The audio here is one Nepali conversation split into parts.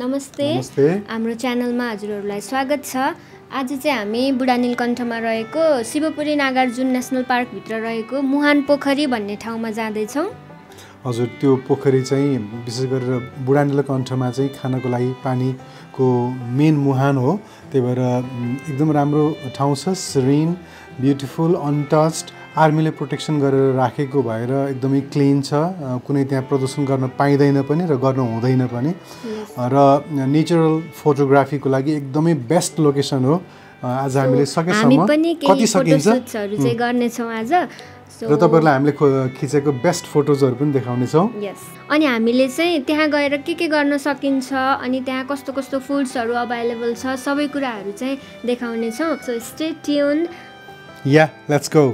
नमस्ते हाम्रो च्यानलमा हजुरहरूलाई स्वागत छ। आज चाहिँ हामी बुढा नीलकण्ठमा रहेको शिवपुरी नागार्जुन नेशनल पार्क भित्र रहेको मुहान पोखरी भन्ने ठाउँमा जाँदै छौं। हजुर त्यो पोखरी चाहिँ विशेष गरेर बुढा नीलकण्ठमा चाहिँ खानको लागि पानीको मेन मुहान हो। त्यही भएर एकदम राम्रो ठाउँ छ, सिरिन, ब्युटिफुल, अनटच्ड, आर्मीले प्रोटेक्सन गरेर राखेको भएर एकदमै क्लिन छ। कुनै त्यहाँ प्रदूषण गर्न पाइँदैन पनि र गर्न हुँदैन पनि र नेचरल फोटोग्राफीको लागि एकदमै बेस्ट लोकेसन हो। आज हामीले सकेसम्म कति सकिन्छ चाहिँ गर्ने छौं आज र तपाईहरुलाई हामीले खिचेको बेस्ट फोटोजहरु पनि देखाउने छौं। यस, अनि हामीले चाहिँ त्यहाँ गएर के गर्न सकिन्छ अनि त्यहाँ कस्तो कस्तो फुड्सहरु अवेलेबल छ सबै कुराहरु चाहिँ देखाउने छौं। So stay tune. Yeah let's go.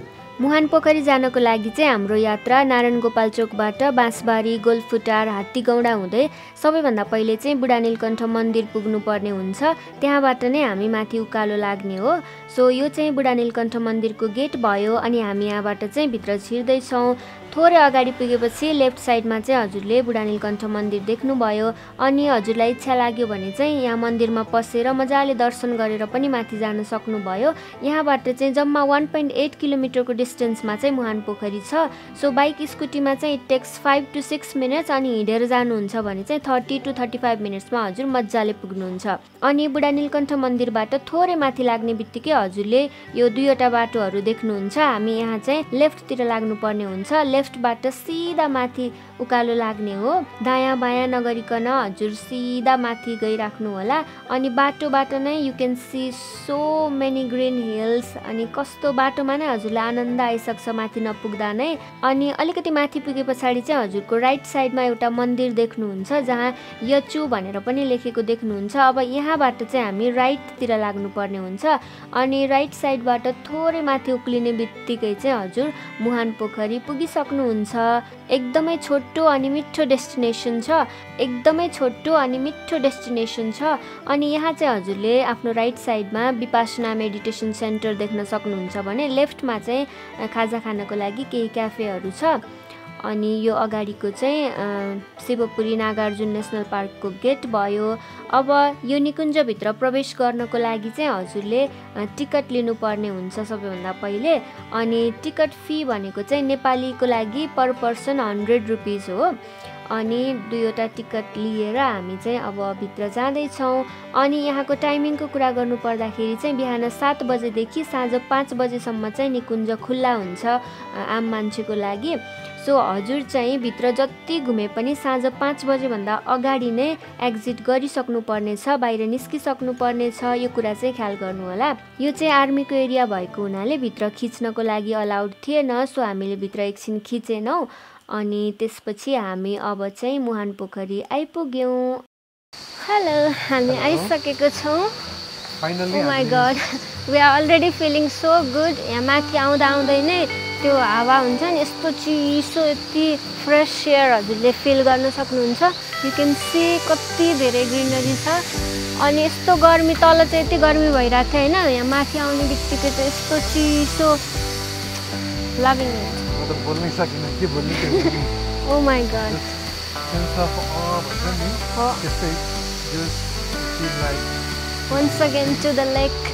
मुहान पोखरी जानको लागि चाहिँ हाम्रो यात्रा नारायण गोपाल चोकबाट बाँसबारी, गोलफुटार, हात्तीगौडा हुँदै सबैभन्दा पहिले चाहिँ बुढा नीलकण्ठ मन्दिर पुग्नु पर्ने हुन्छ। त्यहाँबाट नै हामी माथि उकालो लाग्ने हो। सो यो चाहिँ बुढा नीलकण्ठ मन्दिरको गेट भयो अनि हामी यहाँबाट चाहिँ भित्र छिर्दै छौं। थोरै अगाडि पुगेपछि लेफ्ट साइडमा चाहिँ हजुरले बुढा नीलकण्ठ मन्दिर देख्नुभयो। अनि हजुरलाई इच्छा लाग्यो भने चाहिँ यहाँ मन्दिरमा पसेर मजाले दर्शन गरेर पनि माथि जान सक्नुभयो। यहाँबाट चाहिँ जम्मा 1.8 किलोमिटरको डिस्टेन्समा चाहिँ मुहान पोखरी छ। सो बाइक स्कुटीमा चाहिँ इट टेक्स 5 to 6 मिनट्स अनि हिँडेर जानुहुन्छ भने चाहिँ 30 to 35 मिनट्समा हजुर मजाले पुग्नुहुन्छ। अनि बुढा नीलकण्ठ मन्दिरबाट थोरै माथि लाग्ने बित्तिकै हजुरले यो दुईवटा बाटोहरू देख्नुहुन्छ। हामी यहाँ चाहिँ लेफ्टतिर लाग्नु पर्ने हुन्छ। लेफ्टबाट सिधा माथि उकालो लाग्ने हो। दायाँ बायाँ नगरिकन हजुर सिधा माथि गइराख्नु होला। अनि बाटोबाट नै you can see so many green hills. अनि कस्तो बाटोमा नै हजुरलाई आनन्द आइसक्छ माथि नपुग्दा नै। अनि अलिकति माथि पुगे पछाडि चाहिँ हजुरको राइट साइडमा एउटा मन्दिर देख्नुहुन्छ जहाँ यचु भनेर पनि लेखेको देख्नुहुन्छ। अब यहाँबाट चाहिँ हामी राइटतिर लाग्नु पर्ने हुन्छ। अनि राइट साइडबाट थोरै माथि उक्लिने बित्तिकै चाहिँ हजुर मुहान पोखरी पुगिसक्नुहुन्छ। एकदमै छोटो अनि मिठो डेस्टिनेसन छ। एकदमै छोटो अनि मिठो डेस्टिनेसन छ। अनि यहाँ चाहिँ हजुरले आफ्नो राइट साइडमा विपासना मेडिटेसन सेन्टर देख्न सक्नुहुन्छ भने लेफ्टमा चाहिँ खाजा खानको लागि केही क्याफेहरू छ। अनि यो अगाडिको चाहिँ शिवपुरी नागार्जुन नेशनल पार्कको गेट भयो। अब यो निकुञ्जभित्र प्रवेश गर्नको लागि चाहिँ हजुरले टिकट लिनुपर्ने हुन्छ सबैभन्दा पहिले। अनि टिकट फी भनेको चाहिँ नेपालीको लागि पर पर्सन 100 रुपिस हो। अनि दुईवटा टिकट लिएर हामी चाहिँ अब भित्र जाँदैछौँ। अनि यहाँको टाइमिङको कुरा गर्नु पर्दाखेरि चाहिँ बिहान 7 बजेदेखि साँझ 5 बजेसम्म चाहिँ निकुञ्ज खुल्ला हुन्छ आम मान्छेको लागि। सो हजुर चाहिँ भित्र जति घुमे पनि साँझ 5 बजेभन्दा अगाडि नै एक्जिट गरिसक्नु पर्नेछ, बाहिर निस्किसक्नु पर्नेछ। यो कुरा चाहिँ ख्याल गर्नु होला। यो चाहिँ आर्मीको एरिया भएको हुनाले भित्र खिच्नको लागि अलाउड थिएन। सो हामीले भित्र एकछिन खिचेनौँ। अनि त्यसपछि हामी अब चाहिँ मुहान पोखरी आइपुग्यौँ। हेलो, हामी आइसकेको छौँ। Oh my God, we are already feeling so good. यहाँ माथि आउँदा आउँदै नै त्यो हावा हुन्छ नि यस्तो चिसो, यति फ्रेस एयर हजुरले फिल गर्न सक्नुहुन्छ। यु क्यान सी कति धेरै ग्रिनरी छ। अनि यस्तो गर्मी, तल चाहिँ यति गर्मी भइरहेको थियो होइन, यहाँ माथि आउने बित्तिकै चाहिँ यस्तो चिसो। Loving it. Oh my god. Once again to the lake.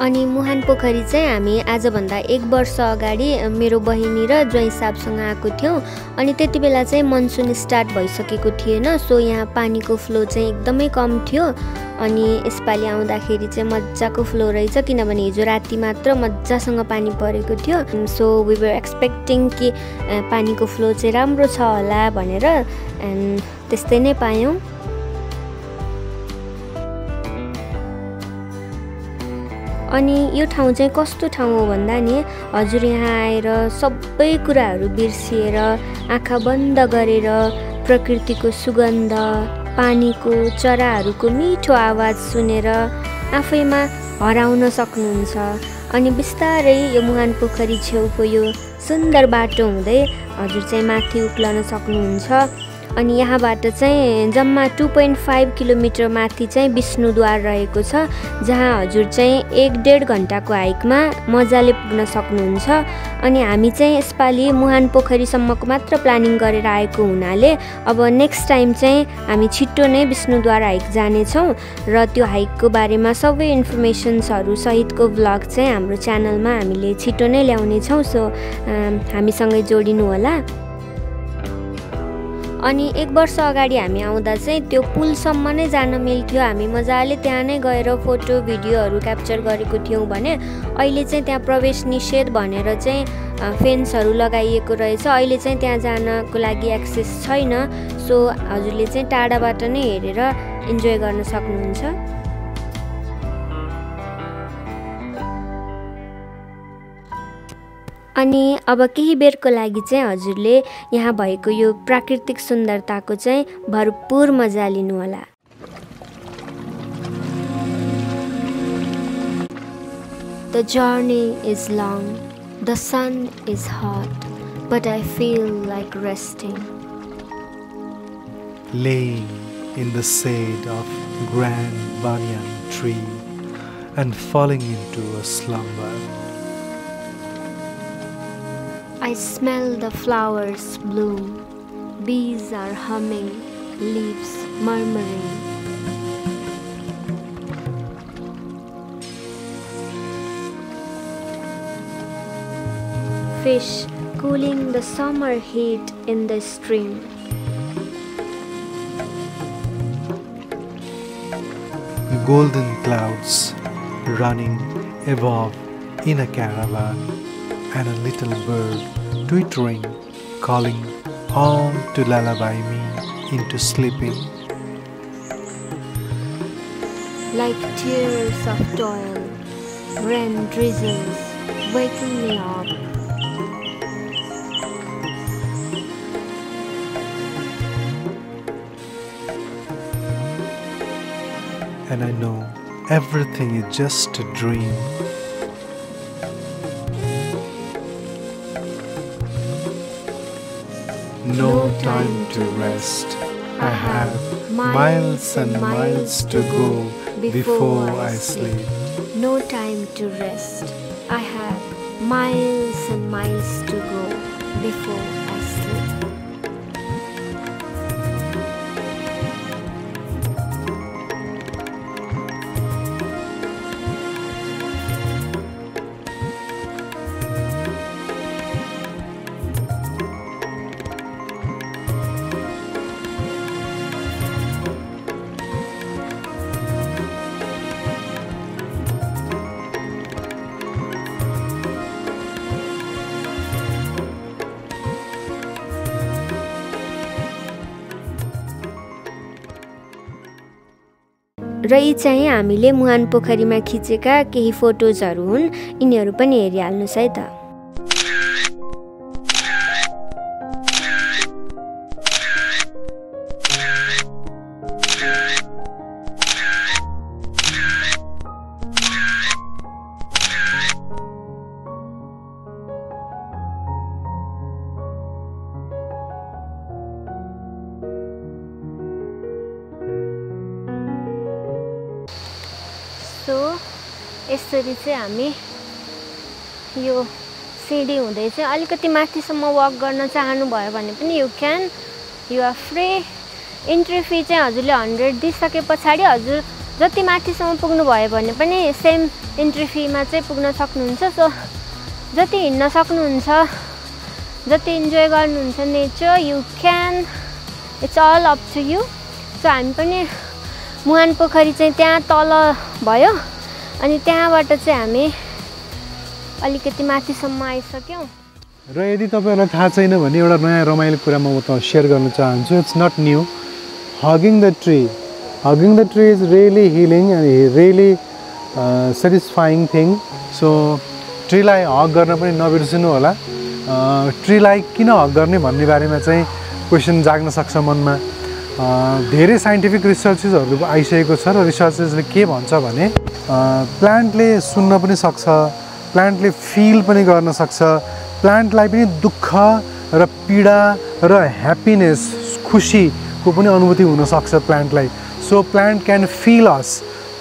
अनि मुहान पोखरी चाहिँ हामी आजभन्दा 1 वर्ष अगाडि मेरो बहिनी र ज्वाइँ साहबसँग आएको थियौँ। अनि त्यति बेला चाहिँ मनसुन स्टार्ट भइसकेको थिएन। सो यहाँ पानीको फ्लो चाहिँ एकदमै कम थियो। अनि यसपालि आउँदाखेरि चाहिँ मजाको फ्लो रहेछ किनभने हिजो राति मात्र मजासँग पानी परेको थियो। सो वी वर एक्सपेक्टिङ कि पानीको फ्लो चाहिँ राम्रो छ होला भनेर, एन्ड त्यस्तै नै पायौँ। अनि यो ठाउँ चाहिँ कस्तो ठाउँ हो भन्दा नि हजुर यहाँ आएर सबै कुराहरू बिर्सिएर आँखा बन्द गरेर प्रकृतिको सुगन्ध, पानीको, चराहरूको मिठो आवाज सुनेर आफैमा हराउन सक्नुहुन्छ। अनि बिस्तारै यो मुहान पोखरी छेउको यो सुन्दर बाटो हुँदै हजुर चाहिँ माथि उक्लन सक्नुहुन्छ। अनि यहाँबाट चाहिँ जम्मा 2.5 किलोमिटर माथि चाहिँ विष्णुद्वार रहेको छ, जहाँ हजुर चाहिँ 1-1.5 घन्टाको हाइकमा मजाले पुग्न सक्नुहुन्छ। अनि हामी चाहिँ यसपालि मुहान पोखरीसम्मको मात्र प्लानिङ गरेर आएको हुनाले अब नेक्स्ट टाइम चाहिँ हामी छिट्टो नै विष्णुद्वार हाइक जानेछौँ र त्यो हाइकको बारेमा सबै इन्फर्मेसन्सहरू सहितको भ्लग चाहिँ हाम्रो च्यानलमा हामीले छिट्टो नै ल्याउनेछौँ। सो हामीसँगै जोडिनु होला। अनि 1 वर्ष अगाडि हामी आउँदा चाहिँ त्यो पुलसम्म नै जान मिल्थ्यो, हामी मजाले त्यहाँ नै गएर फोटो भिडियोहरू क्याप्चर गरेको थियौँ भने अहिले चाहिँ त्यहाँ प्रवेश निषेध भनेर चाहिँ फेन्सहरू लगाइएको रहेछ। अहिले चाहिँ त्यहाँ जानको लागि एक्सेस छैन। सो हजुरले चाहिँ टाढाबाट नै हेरेर इन्जोय गर्न सक्नुहुन्छ। अनि अब केही बेरको लागि चाहिँ हजुरले यहाँ भएको यो प्राकृतिक सुन्दरताको चाहिँ भरपुर मजा लिनु होला। The journey is long, the sun is hot, but I feel like resting. Laying in the shade of grand banyan tree and falling into a slumber. I smell the flowers bloom, bees are humming, leaves murmuring. Fish cooling the summer heat in the stream. Golden clouds running above in a caravan, and a little bird twittering, calling on to lullaby me into sleeping. Like tears of toil, rain drizzles, waking me up. And I know everything is just a dream. No time to rest. I have miles and miles to go before I sleep. No time to rest. I have miles and miles to go before I sleep. र यी चाहिँ हामीले मुहान पोखरीमा खिचेका केही फोटोजहरू हुन्, यिनीहरू पनि हेरिहाल्नुस् है त। यसरी चाहिँ हामी यो सिडी हुँदै चाहिँ अलिकति माथिसम्म वक गर्न चाहनुभयो भने पनि you can, you are free. Entry fee चाहिँ हजुरले 100 दिइसके पछाडि हजुर जति माथिसम्म पुग्नु भयो भने पनि सेम इन्ट्री फीमा चाहिँ पुग्न सक्नुहुन्छ। सो जति हिँड्न सक्नुहुन्छ, जति इन्जोय गर्नुहुन्छ nature, you can, it's all up to you. So हामी पनि मुहान पोखरी चाहिँ त्यहाँ तल भयो, अनि त्यहाँबाट चाहिँ हामी अलिकति माथिसम्म आइसक्यौँ। र यदि तपाईहरुलाई थाहा छैन भने एउटा नयाँ रमाइलो कुरा म त शेयर गर्न चाहन्छु। It's not new. Hugging the tree is really healing and really satisfying thing. So ट्रीलाई हग गर्न पनि नबिर्सिनु होला। ट्रीलाई किन हग गर्ने भन्ने बारेमा चाहिँ क्वेसन जाग्न सक्छ मनमा। धेरै साइन्टिफिक रिसर्चेसहरु आइसकेको छ र रिसर्चेसले के भन्छ भने प्लान्टले सुन्न पनि सक्छ, प्लान्टले फिल पनि गर्न सक्छ, प्लान्टलाई पनि दुःख र पीडा र ह्याप्पिनेस खुसीको पनि अनुभूति हुनसक्छ प्लान्टलाई। सो प्लान्ट क्यान फिल अस।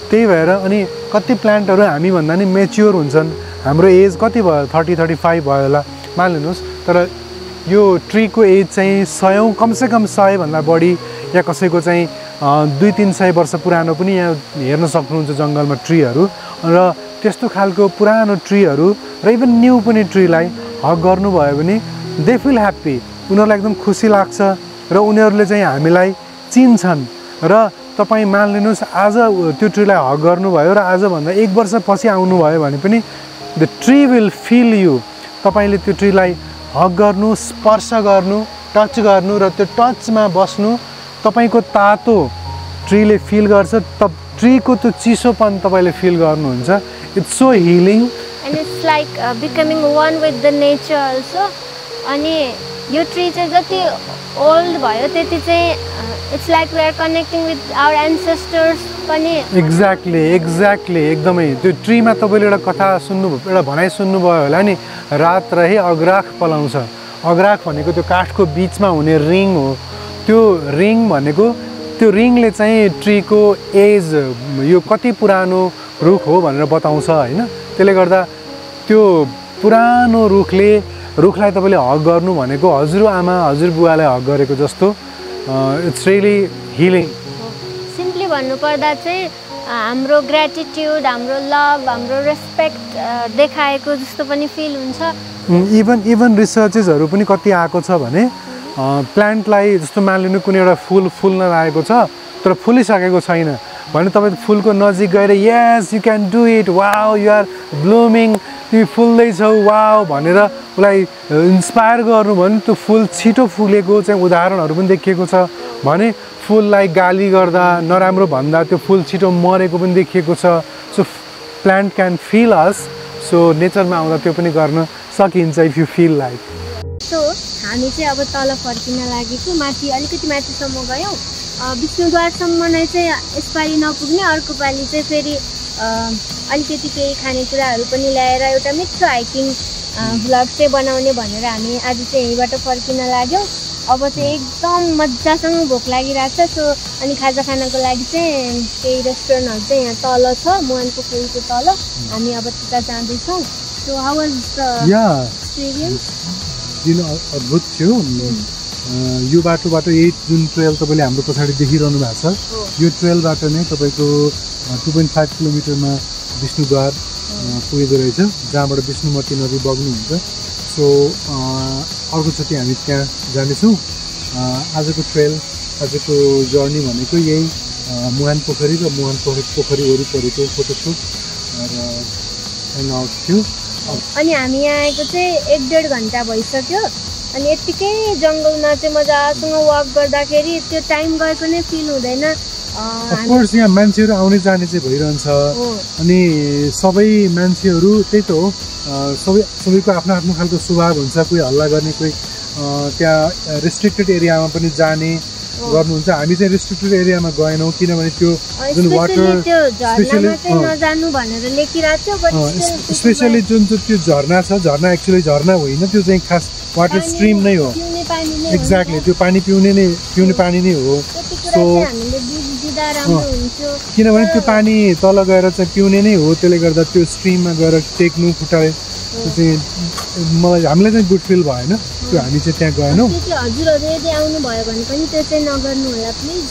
त्यही भएर अनि कति प्लान्टहरू हामीभन्दा नि मेच्योर हुन्छन्, हाम्रो एज कति भयो 30-35 भयो होला मानिलिनुहोस्, तर यो ट्रीको एज चाहिँ 100 कमसेकम 100भन्दा बढी या कसैको चाहिँ 200-300 वर्ष पुरानो पनि यहाँ हेर्न सक्नुहुन्छ जङ्गलमा ट्रीहरू। र त्यस्तो खालको पुरानो ट्रीहरू र इभन न्यू पनि ट्रीलाई हग गर्नुभयो भने दे फिल ह्याप्पी, उनीहरूलाई एकदम खुसी लाग्छ र उनीहरूले चाहिँ हामीलाई चिन्छन्। र तपाईँ मानिलिनुहोस् आज त्यो ट्रीलाई हग गर्नुभयो र आजभन्दा 1 वर्षपछि आउनुभयो भने पनि the tree will feel you. तपाईँले त्यो ट्रीलाई हग गर्नु, स्पर्श गर्नु, टच गर्नु र त्यो टचमा बस्नु, तपाईँको तातो ट्रीले फिल गर्छ, ट्रीको त्यो चिसोपन तपाईँले फिल गर्नुहुन्छ। It's so healing and it's like becoming one with the nature also. अनि यो ट्री चाहिँ जति ओल्ड भयो त्यति चाहिँ it's like we are connecting with our ancestors पनि। एक्ज्याक्टली एकदमै। त्यो ट्रीमा तपाईँले एउटा कथा सुन्नुभयो, एउटा भनाइ सुन्नुभयो होला नि, रात रहे अग्राख पलाउँछ। अग्राख भनेको त्यो काठको बिचमा हुने रिङ हो। त्यो रिङ भनेको त्यो रिङले चाहिँ ट्रीको एज, यो कति पुरानो रुख हो भनेर बताउँछ होइन। त्यसले गर्दा त्यो पुरानो रुखलाई तपाईँले हग गर्नु भनेको हजुरआमा हजुरबुवालाई हग गरेको जस्तो। It's really healing. सिम्पली भन्नुपर्दा चाहिँ हाम्रो ग्रेटिट्युड, हाम्रो लभ, हाम्रो रेस्पेक्ट देखाएको जस्तो पनि फिल हुन्छ। इभन रिसर्चेसहरू पनि कति आएको छ भने प्लान्टलाई जस्तो मानिलिनु कुनै एउटा फुल फुल्न लागेको छ तर फुलिसकेको छैन भने तपाईँ फुलको नजिक गएर yes you can do it, wow you are blooming, तिमी फुल्दैछौ वाउ भनेर उसलाई इन्सपायर गर्नु भने त्यो फुल छिटो फुलेको चाहिँ उदाहरणहरू पनि देखिएको छ। भने फुललाई गाली गर्दा, नराम्रो भन्दा त्यो फुल छिटो मरेको पनि देखिएको छ। So plant can feel us. So नेचरमा आउँदा त्यो पनि गर्न सकिन्छ if you feel like. So हामी चाहिँ अब तल फर्किन लागेको, माथि अलिकति माथिसम्म गयौँ। विष्णुद्वारसम्म नै चाहिँ यसपालि नपुग्ने, अर्को पालि चाहिँ फेरि अलिकति केही खानेकुराहरू पनि ल्याएर एउटा मिठो हाइकिङ भ्लग चाहिँ बनाउने भनेर हामी आज चाहिँ यहीँबाट फर्किन लाग्यौँ। अब चाहिँ एकदम मजासँग भोक लागिरहेको छ। सो अनि खाजा खानको लागि चाहिँ केही रेस्टुरेन्टहरू चाहिँ यहाँ तल छ, मोहन पोखरीको तल। हामी अब त्यता जाँदैछौँ। So how was the experience? दिन अद्भुत थियो। यो बाटोबाट यही जुन ट्रेल तपाईँले हाम्रो पछाडि देखिरहनु भएको छ, यो ट्रेलबाट नै तपाईँको 2.5 किलोमिटरमा विष्णुद्वार पुगेको रहेछ, जहाँबाट विष्णुमती नदी बग्नुहुन्छ। सो अर्कोचोटि हामी त्यहाँ जानेछौँ। आजको ट्रेल, आजको जर्नी भनेको यही मुहान पोखरी र मुहान पोखरी वरिपरिको फोटोसुट र ह्याङ आउट थियो। अनि हामी यहाँ आएको चाहिँ 1-1.5 घन्टा भइसक्यो। अनि यत्तिकै जङ्गलमा चाहिँ मजासँग वक गर्दाखेरि त्यो टाइम गएको नै फिल हुँदैन। अफकोर्स यहाँ मान्छेहरू आउने जाने चाहिँ भइरहन्छ। अनि सबै मान्छेहरू त्यही त हो, सबैको आफ्नो आफ्नो खालको स्वभाव हुन्छ। कोही हल्ला गर्ने, कोही त्यहाँ रेस्ट्रिक्टेड एरियामा पनि जाने गर्नुहुन्छ। हामी चाहिँ रेस्ट्रिक्टेड एरियामा गएनौँ किनभने त्यो जुन वाटर स्पेसली जुन त्यो झरना छ, झरना एक्चुअली झरना होइन, त्यो चाहिँ खास वाटर स्ट्रिम नै हो। एक्ज्याक्टली त्यो पानी पिउने पानी नै हो। सो किनभने त्यो पानी तल गएर चाहिँ पिउने नै हो, त्यसले गर्दा त्यो स्ट्रिममा गएर टेक्नु खुट्टाले चाहिँ मलाई हामीलाई चाहिँ गुड फिल भएन। त्यो हामी चाहिँ त्यहाँ गएनौँ। हजुरहरू यदि आउनु भयो भने पनि त्यो चाहिँ नगर्नु होला प्लिज।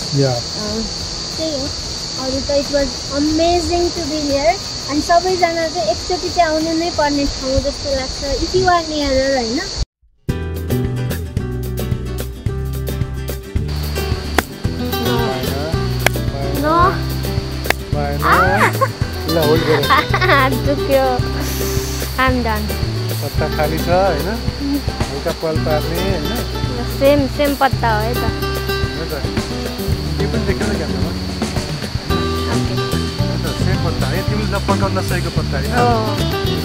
त्यही हो, अरू त it was amazing to be here. अनि सबैजना चाहिँ एकचोटि चाहिँ आउनु नै पर्ने ठाउँ जस्तो लाग्छ इफ यु आर नियर होइन। पत्ता खाली छ होइन, हल्का पल पार्ने होइन, सेम पत्ता हो है त। यो पनि देखेन क्यामेरामा, सेम पत्ता है, तिमीले नपकाउन नसकेको पत्ता होइन,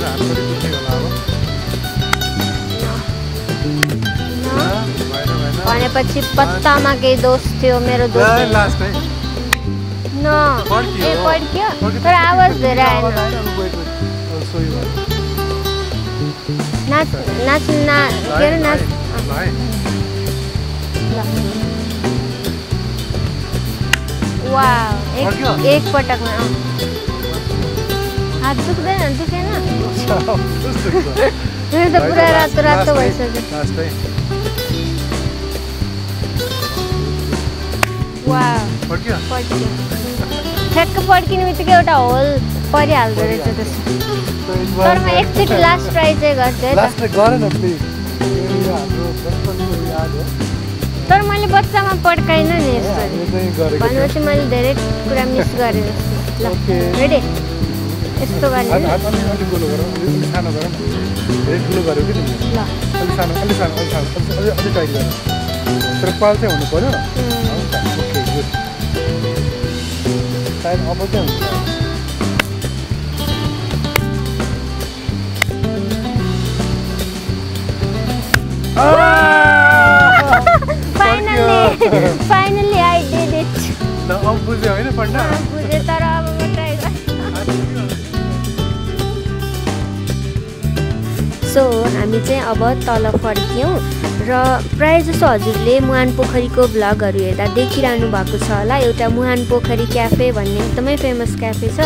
हात पनि दुख्ने होला अब। भनेपछि पत्तामा केही दोष थियो, मेरो दोष लास्ट है पड्क्यो तर आवाज धेरै आएन। नाच के अरे नाच वाउ एक पटकमा हात दुख्दैन दुखेन मेरो त पुरा रातो रातो भइसक्यो वाउ ठ्याक्क पड्किने बित्तिकै एउटा होल परिहाल्दो रहेछ त्यसमा तर म एकचोटि लास्ट ट्राई चाहिँ गर्छु है तर मैले बच्चामा पड्काइनँ नि यस्तो भनेपछि मैले धेरै कुरा मिस गरेँ जस्तो ल रेडी यस्तो गर्ने Finally I did it. ल अब बुझ्यो हैन पढ्न बुझे तर अब म ट्राई गर्छु सो हामी चाहिँ अब तल फर्क्यौँ र प्रायः जसो हजुरले मुहान पोखरीको भ्लगहरू हेर्दा देखिरहनु भएको छ होला एउटा मुहान पोखरी क्याफे भन्ने एकदमै फेमस क्याफे छ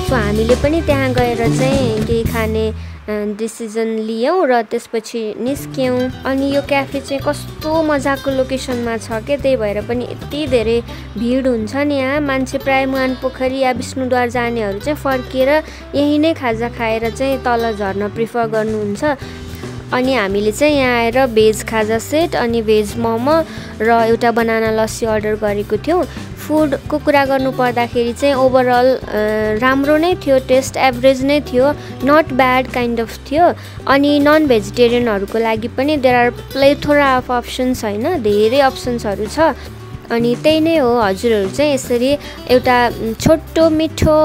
सो हामीले पनि त्यहाँ गएर चाहिँ केही खाने डिसिजन लियौँ र त्यसपछि निस्क्यौँ अनि यो क्याफे चाहिँ कस्तो मजाको लोकेसनमा छ के त्यही भएर पनि यति धेरै भिड हुन्छ नि यहाँ मान्छे प्रायः मुहान पोखरी या विष्णुद्वार जानेहरू चाहिँ फर्किएर यही नै खाजा खाएर चाहिँ तल झर्न प्रिफर गर्नुहुन्छ अनि हामीले चाहिँ यहाँ आएर भेज खाजा सेट अनि भेज मोमो र एउटा बनाना लस्सी अर्डर गरेको थियौँ फुडको कुरा गर्नु पर्दाखेरि चाहिँ ओभरअल राम्रो नै थियो टेस्ट एभरेज नै थियो नट ब्याड काइन्ड अफ थियो अनि नन भेजिटेरियनहरूको लागि पनि there are plethora of options होइन धेरै अप्सन्सहरू छ अनि त्यही नै हो हजुरहरू चाहिँ यसरी एउटा छोटो मिठो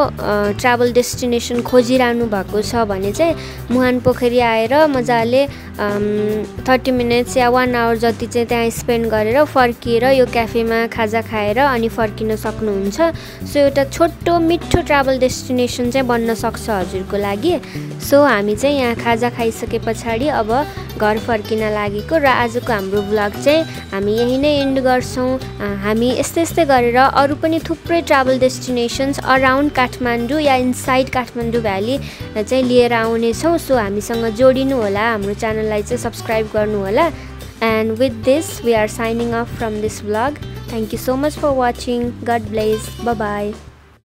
ट्राभल डेस्टिनेसन खोजिरहनु भएको छ भने चाहिँ मुहान पोखरी आएर मजाले 30 मिनट्स या 1 आवर जति चाहिँ त्यहाँ स्पेन्ड गरेर फर्किएर यो क्याफेमा खाजा खाएर अनि फर्किन सक्नुहुन्छ सो एउटा छोटो मिठो ट्राभल डेस्टिनेसन चाहिँ बन्न सक्छ हजुरको लागि सो हामी चाहिँ यहाँ खाजा खाइसके पछाडि अब घर फर्किन लागेको र आजको हाम्रो भ्लग चाहिँ हामी यही नै एन्ड गर्छौँ हामी यस्तै यस्तै गरेर अरू पनि थुप्रै ट्राभल डेस्टिनेसन्स अराउन्ड काठमाडौँ या इनसाइड काठमाडौँ भ्याली चाहिँ लिएर आउनेछौँ सो हामीसँग जोडिनु होला हाम्रो च्यानललाई चाहिँ सब्सक्राइब गर्नु होला and with this we are signing off from this vlog thank you so much for watching God bless bye by